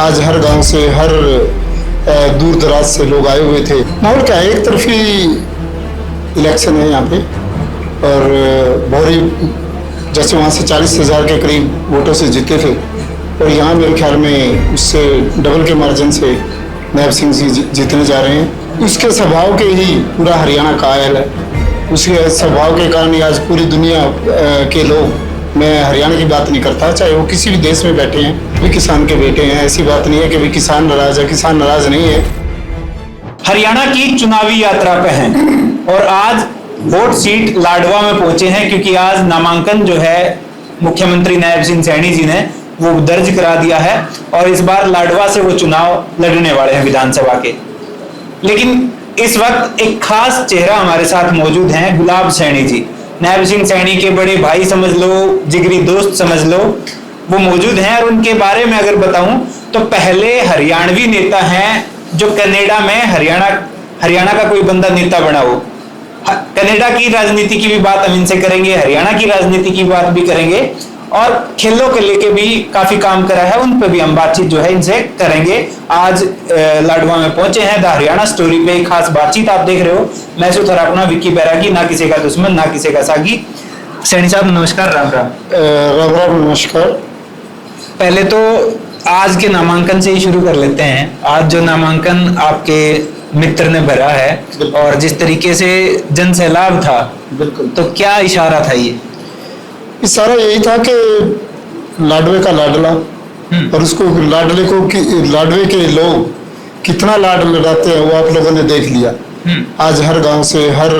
आज हर गांव से, हर दूर दराज से लोग आए हुए थे। माहौल क्या है, एक तरफी इलेक्शन है यहाँ पे, और भौरी जैसे वहाँ से 40,000 के करीब वोटों से जीते थे, और यहाँ मेरे ख्याल में उससे डबल के मार्जिन से नायब सिंह जी जीतने जा रहे हैं। उसके स्वभाव के ही पूरा हरियाणा कायल है, उसके स्वभाव के कारण ही आज पूरी दुनिया के लोग, मैं हरियाणा की बात नहीं करता, चाहे वो किसी भी देश में बैठे हैं, भी किसान के बेटे हैं। ऐसी बात नहीं है कि भी किसान नाराज है, किसान नाराज नहीं है। हरियाणा की चुनावी यात्रा पे हैं और आज वोट सीट लाडवा में पहुंचे हैं, क्योंकि आज नामांकन जो है मुख्यमंत्री नायब सिंह सैनी जी ने वो दर्ज करा दिया है और इस बार लाडवा से वो चुनाव लड़ने वाले हैं विधानसभा के। लेकिन इस वक्त एक खास चेहरा हमारे साथ मौजूद हैं, गुलाब सैनी जी, नायब सिंह सैनी के बड़े भाई समझ लो, जिगरी दोस्त समझ लो, वो मौजूद हैं। और उनके बारे में अगर बताऊं तो पहले हरियाणवी नेता हैं जो कनाडा में हरियाणा का कोई बंदा नेता बना हो। कनाडा की राजनीति की भी बात हम इनसे करेंगे, हरियाणा की राजनीति की बात भी करेंगे और खेलों के लेके भी काफी काम करा है, उन पे भी हम बातचीत जो है इनसे करेंगे। आज लाडवा में पहुंचे हैं द हरियाणा स्टोरी पे एक खास बातचीत आप देख रहे हो। मैं सुथर अपना विक्की बैरागी, ना किसी का दुश्मन ना किसी का सागी। सैनी साहब नमस्कार। राम राम। राम राम, नमस्कार। पहले तो आज के नामांकन से ही शुरू कर लेते हैं। आज जो नामांकन आपके मित्र ने भरा है और जिस तरीके से जन सैलाब था, बिल्कुल, तो क्या इशारा था ये? इशारा यही था कि लाडवे का लाडला, और उसको लाडवे के लोग कितना लाड लड़ाते हैं वो आप लोगों ने देख लिया। आज हर गांव से, हर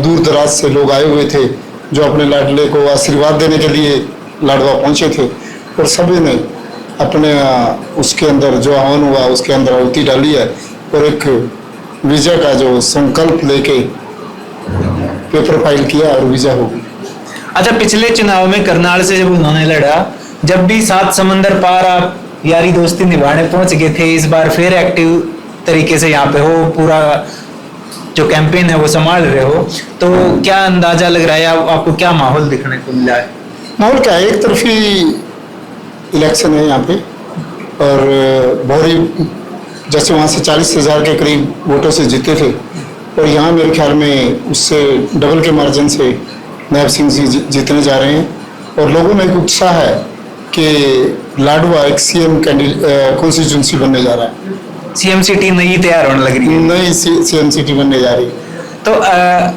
दूर दराज से लोग आए हुए थे जो अपने लाडले को आशीर्वाद देने के लिए लाडवा पहुंचे थे, और सभी ने अपने उसके अंदर जो आह्वान हुआ उसके अंदर आहुति डाली है और एक विजय का जो संकल्प लेके पेपर फाइल किया और विजय हो गई। अच्छा, पिछले चुनाव में करनाल से जब उन्होंने लड़ा, जब भी 7 समंदर पार आप यारी दोस्ती निभाने पहुंच गए थे, इस बार फिर एक्टिव तरीके से यहाँ पे हो, पूरा जो कैंपेन है वो संभाल रहे हो, तो क्या अंदाजा लग रहा है, आपको क्या माहौल दिखने को मिला है? माहौल क्या है, एक तरफी इलेक्शन है यहाँ पे, और भौरी जैसे वहाँ से 40,000 के करीब वोटों से जीते थे, और यहाँ मेरे ख्याल में उससे डबल के मार्जिन से नायब सिंह जी जीतने जा रहे हैं। और लोगों में एक उत्साह है कि लाडवा एक सीएम कॉन्स्टिट्यूंसी बनने जा रहा है। सीएम सिटी नई तैयार होने लग रही है, नई सीएम सिटी बनने जा रही है। तो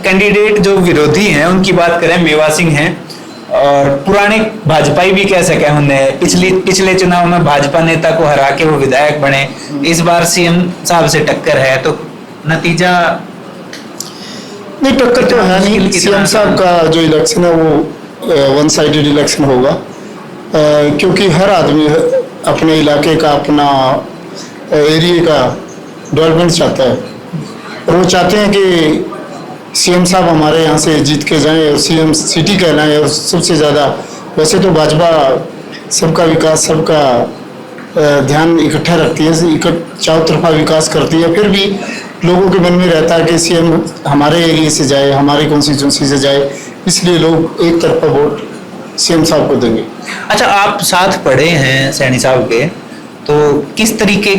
कैंडिडेट जो विरोधी हैं उनकी बात करें, मेवा सिंह हैं और पुराने भाजपाई भी कह सके, उन्हें पिछले चुनाव में भाजपा नेता को हरा के वो विधायक बने, इस बार सीएम साहब से टक्कर है, तो नतीजा नहीं, टक्कर तो है नहीं। सीएम साहब का जो इलेक्शन है वो वन साइडेड इलेक्शन होगा, क्योंकि हर आदमी अपने इलाके का, अपना एरिया का डेवलपमेंट चाहता है, और वो चाहते हैं कि सीएम साहब हमारे यहाँ से जीत के जाएं और सीएम सिटी कहलाएं। और सबसे ज़्यादा वैसे तो भाजपा सबका विकास, सबका ध्यान इकट्ठा रखती है, चारों तरफा विकास करती है, फिर भी लोगों के मन में रहता है कि सीएम हमारे एरिया से जाए, हमारी कॉन्स्टिट्यूंसी से जाए, इसलिए लोग एक तरफा वोट सीएम साहब को देंगे। अच्छा, आप साथ पढ़े हैं सैनी साहब के, तो किस तरीके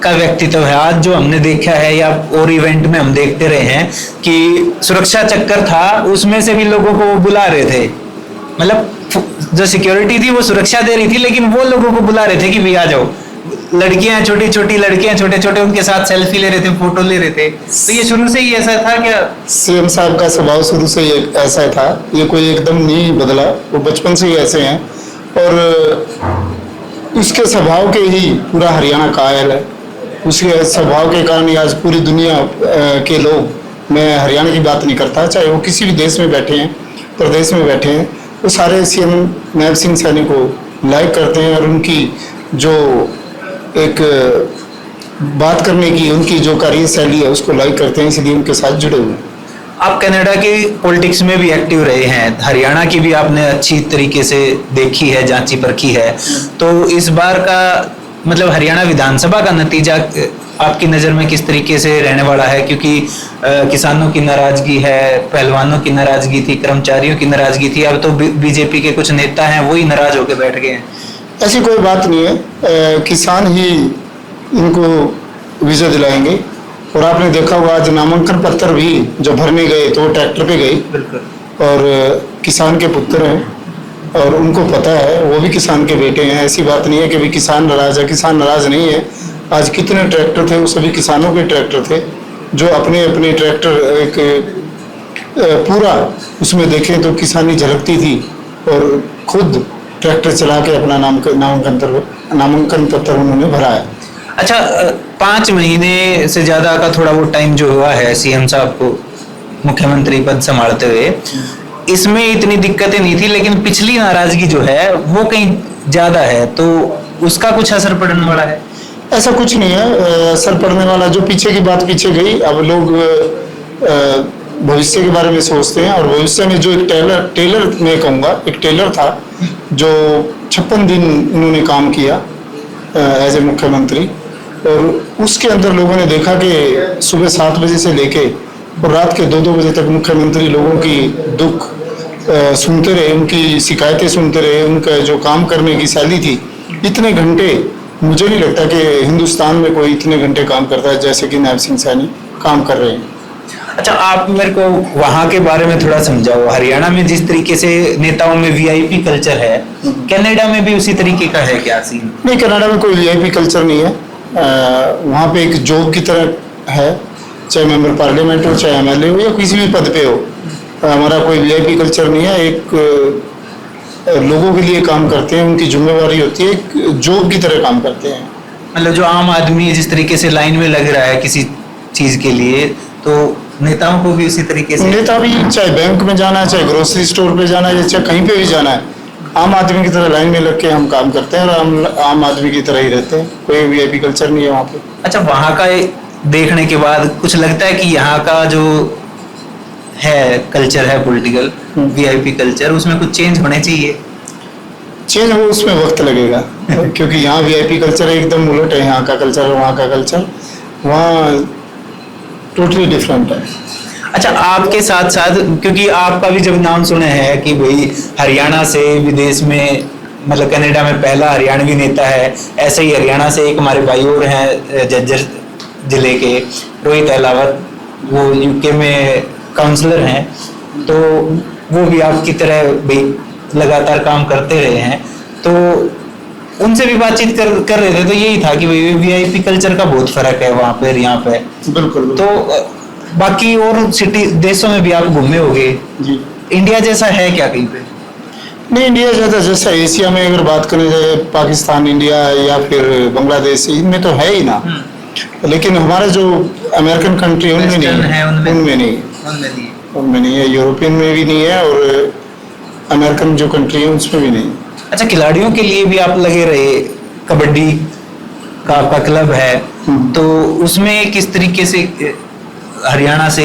का व्यक्तित्व है? आज जो हमने देखा है या और इवेंट में हम देखते रहे हैं कि सुरक्षा चक्कर था, उसमें से भी लोगों को वो बुला रहे थे, मतलब जो सिक्योरिटी थी वो सुरक्षा दे रही थी, लेकिन वो लोगों को बुला रहे थे कि भी आ जाओ। लड़कियां, छोटी छोटी लड़कियां, छोटे छोटे, उनके साथ सेल्फी ले रहे थे, फोटो ले रहे थे। तो ये शुरू से ही ऐसा था क्या? सीएम साहब का स्वभाव शुरू से ही ऐसा था, ये कोई एकदम नहीं बदला, वो बचपन से ही ऐसे हैं, और उसके स्वभाव के ही पूरा हरियाणा कायल है। उसके स्वभाव के कारण ही आज पूरी दुनिया के लोग, मैं हरियाणा की बात नहीं करता, चाहे वो किसी भी देश में बैठे हैं, प्रदेश में बैठे हैं, वो सारे सीएम नायब सिंह सैनी को लाइक करते हैं, और उनकी जो एक बात करने की उनकी जो कार्यशैली है उसको लाइक करते हैं, इसलिए उनके साथ जुड़े हुए हैं। आप कनाडा की पॉलिटिक्स में भी एक्टिव रहे हैं, हरियाणा की भी आपने अच्छी तरीके से देखी है, जांची परखी है, तो इस बार का मतलब हरियाणा विधानसभा का नतीजा आपकी नज़र में किस तरीके से रहने वाला है? क्योंकि किसानों की नाराजगी है, पहलवानों की नाराजगी थी, कर्मचारियों की नाराजगी थी, अब तो बीजेपी के कुछ नेता हैं वही नाराज होकर बैठ गए हैं। ऐसी कोई बात नहीं है, किसान ही इनको विजय दिलाएंगे। और आपने देखा होगा आज नामांकन पत्र भी जब भरने गए तो वो ट्रैक्टर पे गए बिल्कुल। और किसान के पुत्र हैं और उनको पता है, वो भी किसान के बेटे हैं। ऐसी बात नहीं है कि भी किसान नाराज है, किसान नाराज नहीं है। आज कितने ट्रैक्टर थे वो सभी किसानों के ट्रैक्टर थे, जो अपने अपने ट्रैक्टर एक पूरा उसमें देखें तो किसानी झलकती थी और खुद ट्रैक्टर चला के अपना नामांकन पत्र उन्होंने भरा है। अच्छा, 5 महीने से ज्यादा का थोड़ा वो टाइम जो हुआ है सीएम साहब को मुख्यमंत्री पद संभालते हुए, इसमें इतनी दिक्कतें नहीं थी, लेकिन पिछली नाराजगी जो है वो कहीं ज्यादा है, तो उसका कुछ असर पड़ने वाला है? ऐसा कुछ नहीं है असर पड़ने वाला। जो पीछे की बात पीछे गई, अब लोग भविष्य के बारे में सोचते हैं। और भविष्य में जो एक टेलर मैं कहूँगा, एक टेलर था जो 56 दिन इन्होंने काम किया एज ए मुख्यमंत्री, और उसके अंदर लोगों ने देखा कि सुबह 7 बजे से लेके और रात के 2-2 बजे तक मुख्यमंत्री लोगों की दुख सुनते रहे, उनकी शिकायतें सुनते रहे। उनका जो काम करने की शैली थी, इतने घंटे मुझे नहीं लगता कि हिंदुस्तान में कोई इतने घंटे काम करता है जैसे कि नायब सिंह सैनी काम कर रहे हैं। अच्छा, आप मेरे को वहां के बारे में थोड़ा समझाओ। हरियाणा में जिस तरीके से नेताओं में वीआईपी कल्चर है, कनाडा में भी उसी तरीके का है क्या सीन? नहीं, कनाडा में कोई वीआईपी कल्चर नहीं है। वहाँ पे एक जॉब की तरह है, चाहे मेंबर पार्लियामेंट हो, चाहे एमएलए हो या किसी भी पद पे हो। हमारा कोई वीआईपी कल्चर नहीं है। एक लोगों के लिए काम करते हैं, उनकी जिम्मेवारी होती है, एक जॉब की तरह काम करते हैं। मतलब जो आम आदमी जिस तरीके से लाइन में लग रहा है किसी चीज के लिए, तो नेताओं को भी उसी तरीके से, नेता भी चाहे बैंक में जाना है, चाहे ग्रोसरी स्टोर पे जाना है, या चाहे कहीं पे भी जाना है, आम आदमी की तरह लाइन में लग के हम काम करते हैं और हम आम आदमी की तरह ही रहते हैं। कोई वीआईपी कल्चर नहीं है वहाँ पे। अच्छा, वहाँ का देखने के बाद कुछ लगता है कि यहाँ का जो है कल्चर है पॉलिटिकल वीआईपी कल्चर, उसमें कुछ चेंज होने चाहिए? चेंज हो उसमें वक्त लगेगा क्योंकि यहाँ वीआईपी कल्चर एकदम उलट है। यहाँ का कल्चर और वहाँ का कल्चर वहाँ टोटली डिफरेंट है। अच्छा, आपके साथ साथ, क्योंकि आपका भी जब नाम सुने हैं कि भाई हरियाणा से विदेश में, मतलब कनाडा में पहला हरियाणवी नेता है, ऐसे ही हरियाणा से एक हमारे भाई और हैं झज्जर जिले के रोहित अहलावत, वो यूके में काउंसलर हैं, तो वो भी आपकी तरह भी लगातार काम करते रहे हैं, तो उनसे भी बातचीत कर रहे थे, तो यही था कि वीआईपी कल्चर का बहुत फर्क है वहाँ पे यहाँ पे। बिल्कुल। तो बाकी और सिटी देशों में भी आप घूमे होंगे जी। इंडिया जैसा है क्या कहीं पे? नहीं, इंडिया ज़्यादा जैसा एशिया में अगर बात करें जाए, पाकिस्तान, इंडिया या फिर बांग्लादेश, इनमें तो है ही ना। लेकिन हमारा जो अमेरिकन कंट्री उनमें नहीं है, उनमें नहीं है, यूरोपियन में भी नहीं है और अमेरिकन जो कंट्री है उसमें भी नहीं। अच्छा, खिलाड़ियों के लिए भी आप लगे रहे, कबड्डी का आपका क्लब है, तो उसमें किस तरीके से हरियाणा से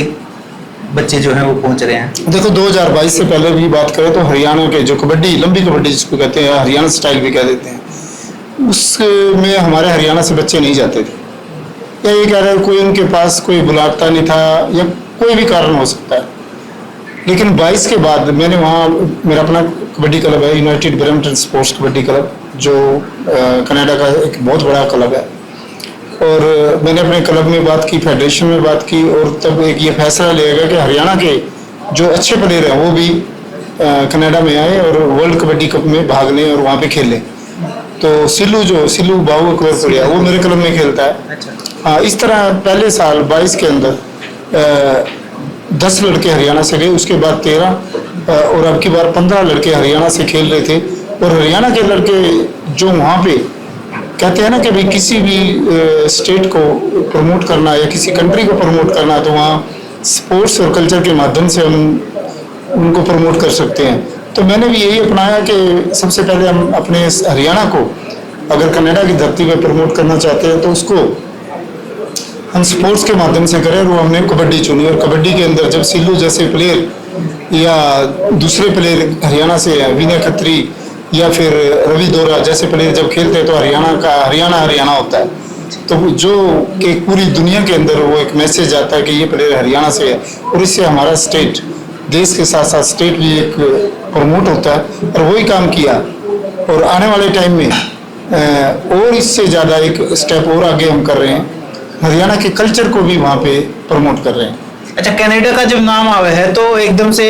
बच्चे जो हैं वो पहुंच रहे हैं? देखो, 2022 से पहले भी बात करें तो हरियाणा के जो कबड्डी, लंबी कबड्डी जिसको कहते हैं, हरियाणा स्टाइल भी कह देते हैं, उसमें हमारे हरियाणा से बच्चे नहीं जाते थे। या ये कह रहे हैं कोई उनके पास कोई बुलाता नहीं था या कोई भी कारण हो सकता है। लेकिन 22 के बाद मैंने वहाँ, मेरा अपना कबड्डी क्लब है, United Brampton sports kabaddi club, जो कनाडा का एक बहुत बड़ा क्लब है, और मैंने अपने क्लब में बात की, फेडरेशन में बात की, और तब एक ये फैसला लिया गया कि हरियाणा के जो अच्छे प्लेयर हैं वो भी कनाडा में आए और वर्ल्ड कबड्डी कप में भाग लें और वहाँ पे खेलें। तो सिल्लू बाबू अकबरपुरिया वो मेरे क्लब में खेलता है। हाँ, इस तरह पहले साल 22 के अंदर 10 लड़के हरियाणा से गए, उसके बाद 13 और अब की बार 15 लड़के हरियाणा से खेल रहे थे। और हरियाणा के लड़के जो वहाँ पे कहते हैं ना कि भाई किसी भी स्टेट को प्रमोट करना या किसी कंट्री को प्रमोट करना, तो वहाँ स्पोर्ट्स और कल्चर के माध्यम से हम उनको प्रमोट कर सकते हैं। तो मैंने भी यही अपनाया कि सबसे पहले हम अपने हरियाणा को अगर कनाडा की धरती पर प्रमोट करना चाहते हैं तो उसको हम स्पोर्ट्स के माध्यम से करें, और हमने कबड्डी चुनी। और कबड्डी के अंदर जब सिल्लू जैसे प्लेयर या दूसरे प्लेयर हरियाणा से, विनय खत्री या फिर रवि दोरा जैसे प्लेयर जब खेलते हैं तो हरियाणा होता है। तो जो कि पूरी दुनिया के अंदर वो एक मैसेज आता है कि ये प्लेयर हरियाणा से है, और इससे हमारा स्टेट, देश के साथ साथ स्टेट भी एक प्रमोट होता है। और वही काम किया और आने वाले टाइम में और इससे ज़्यादा एक स्टेप और आगे हम कर रहे हैं, हरियाणा के कल्चर को भी वहाँ पे प्रमोट कर रहे हैं। अच्छा, कनाडा का जब नाम आवे है तो एकदम से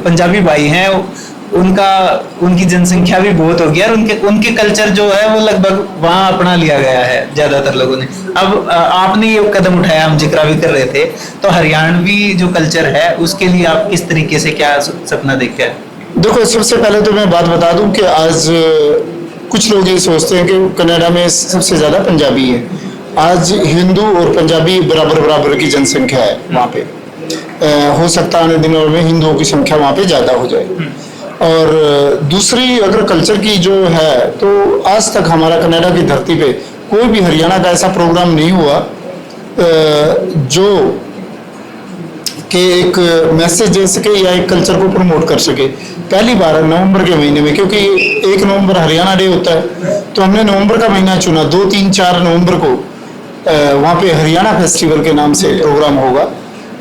पंजाबी भाई हैं, उनकी जनसंख्या भी बहुत होगी और उनके कल्चर जो है वो लगभग वहाँ अपना लिया गया है ज्यादातर लोगों ने। अब आपने ये कदम उठाया, हम जिक्र भी कर रहे थे, तो हरियाणवी जो कल्चर है उसके लिए आप किस तरीके से क्या सपना देखते हैं? देखो, सबसे पहले तो मैं बात बता दूं कि आज कुछ लोग ये सोचते हैं कि कनाडा में सबसे ज्यादा पंजाबी है। आज हिंदू और पंजाबी बराबर की जनसंख्या है वहाँ पे। हो सकता है आने दिनों में हिंदुओं की संख्या वहाँ पे ज्यादा हो जाए। और दूसरी अगर कल्चर की जो है, तो आज तक हमारा कनाडा की धरती पे कोई भी हरियाणा का ऐसा प्रोग्राम नहीं हुआ जो कि एक मैसेज दे सके या एक कल्चर को प्रमोट कर सके। पहली बार नवंबर के महीने में, क्योंकि 1 नवंबर हरियाणा डे होता है, तो हमने नवंबर का महीना चुना। 2, 3, 4 नवंबर को वहाँ पे हरियाणा फेस्टिवल के नाम से प्रोग्राम होगा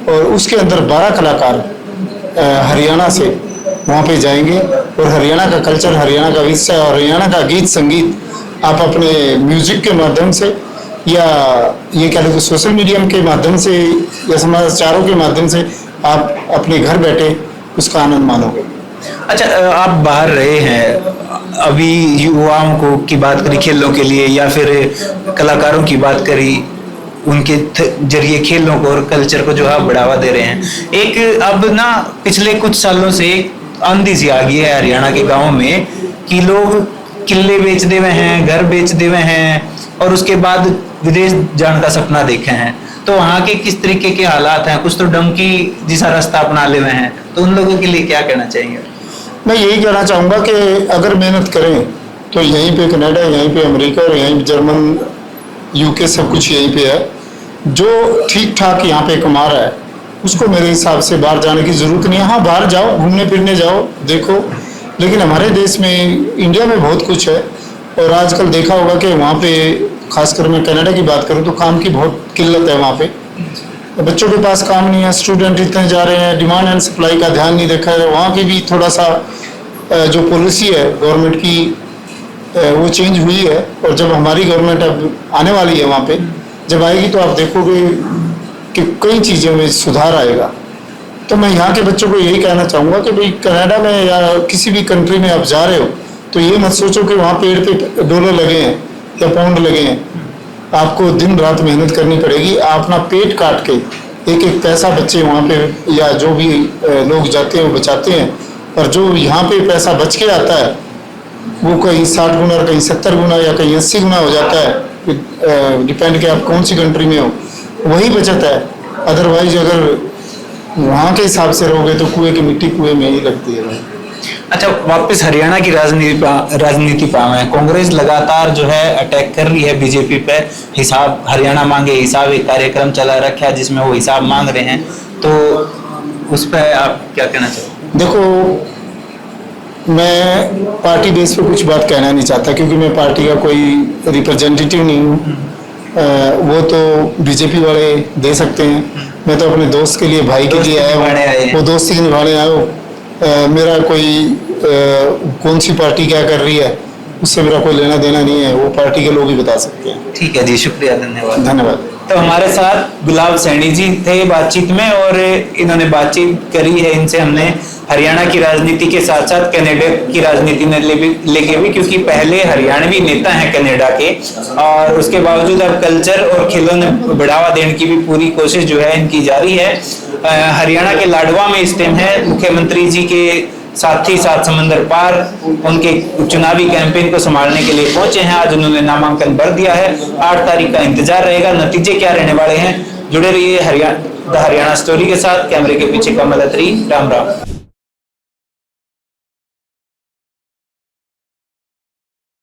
और उसके अंदर 12 कलाकार हरियाणा से वहाँ पे जाएंगे और हरियाणा का कल्चर, हरियाणा का विषय और हरियाणा का गीत संगीत आप अपने म्यूजिक के माध्यम से या ये कह लो कि सोशल मीडिया के माध्यम से या समाचारों के माध्यम से आप अपने घर बैठे उसका आनंद मानोगे। अच्छा, आप बाहर रहे हैं, अभी युवाओं को की बात करी खेलों के लिए या फिर कलाकारों की बात करी, उनके जरिए खेलों को और कल्चर को जो है बढ़ावा दे रहे हैं। एक अब ना पिछले कुछ सालों से आंधी सी आ गई है हरियाणा के गाँव में कि लोग किले बेच दे हुए हैं, घर बेच दे हुए हैं और उसके बाद विदेश जाने का सपना देखे हैं। तो वहाँ के किस तरीके के हालात हैं? कुछ तो डंकी जैसा रास्ता अपना ले हुए हैं, तो उन लोगों के लिए क्या कहना चाहेंगे? मैं यही कहना चाहूँगा कि अगर मेहनत करें तो यहीं पे कनाडा, यहीं पे अमेरिका और यहीं जर्मन, यूके सब कुछ यहीं पे है। जो ठीक ठाक यहाँ पे कमा रहा है उसको मेरे हिसाब से बाहर जाने की जरूरत नहीं है। हाँ, बाहर जाओ, घूमने फिरने जाओ, देखो, लेकिन हमारे देश में, इंडिया में बहुत कुछ है। और आजकल देखा होगा कि वहाँ पे, खासकर मैं कनाडा की बात करूँ तो काम की बहुत किल्लत है वहाँ पे। बच्चों के पास काम नहीं है, स्टूडेंट इतने जा रहे हैं, डिमांड एंड सप्लाई का ध्यान नहीं देखा है। वहाँ की भी थोड़ा सा जो पॉलिसी है गवर्नमेंट की वो चेंज हुई है और जब हमारी गवर्नमेंट अब आने वाली है वहाँ पे, जब आएगी तो आप देखोगे कि कई चीज़ों में सुधार आएगा। तो मैं यहाँ के बच्चों को यही कहना चाहूँगा कि भाई कनाडा में या किसी भी कंट्री में आप जा रहे हो तो ये मत सोचो कि वहाँ पेड़ पे डॉलर लगे हैं या पाउंड लगे हैं। आपको दिन रात मेहनत करनी पड़ेगी। आप अपना पेट काट के एक पैसा बच्चे वहाँ पे या जो भी लोग जाते हैं वो बचाते हैं, और जो यहाँ पे पैसा बच के आता है वो कहीं 60 गुना, कहीं 70 गुना या कहीं 80 गुना हो जाता है। डिपेंड कि आप कौन सी कंट्री में हो, वही बचत है। अदरवाइज अगर वहाँ के हिसाब से रहोगे तो कुएं की मिट्टी कुएं में ही लगती है। अच्छा, वापस हरियाणा की राजनीति पे आए हैं। कांग्रेस लगातार जो है अटैक कर रही है बीजेपी पे। हिसाब हरियाणा मांगे हिसाब, एक कार्यक्रम चला रखा है जिसमें वो हिसाब मांग रहे हैं, तो उस पर आप क्या कहना चाहोगे? देखो, मैं पार्टी बेस पे कुछ बात कहना नहीं चाहता क्योंकि मैं पार्टी का कोई रिप्रेजेंटेटिव नहीं हूँ। वो तो बीजेपी वाले दे सकते हैं। मैं तो अपने दोस्त के लिए, भाई के लिए आया हूँ, वो दोस्ती के निभाने आया हूँ। मेरा कोई कौन सी पार्टी क्या कर रही है उससे मेरा कोई लेना देना नहीं है, वो पार्टी के लोग ही बता सकते हैं। ठीक है जी, शुक्रिया, धन्यवाद। धन्यवाद। तो हमारे साथ गुलाब सैनी जी थे बातचीत में और इन्होंने बातचीत करी है। इनसे हमने हरियाणा की राजनीति के साथ साथ कनाडा की राजनीति में लेके भी, क्योंकि पहले हरियाणवी नेता हैं कनाडा के और उसके बावजूद अब कल्चर और खेलों में बढ़ावा देने की भी पूरी कोशिश जो है इनकी जारी है। हरियाणा के लाडवा में इस टाइम है मुख्यमंत्री जी के साथ ही साथ समंदर पार उनके चुनावी कैंपेन को संभालने के लिए पहुंचे हैं। आज उन्होंने नामांकन भर दिया है। 8 तारीख का इंतजार रहेगा, नतीजे क्या रहने वाले हैं। जुड़े रहिए हरियाणा स्टोरी के साथ। कैमरे के पीछे कमल अत्री, राम राम।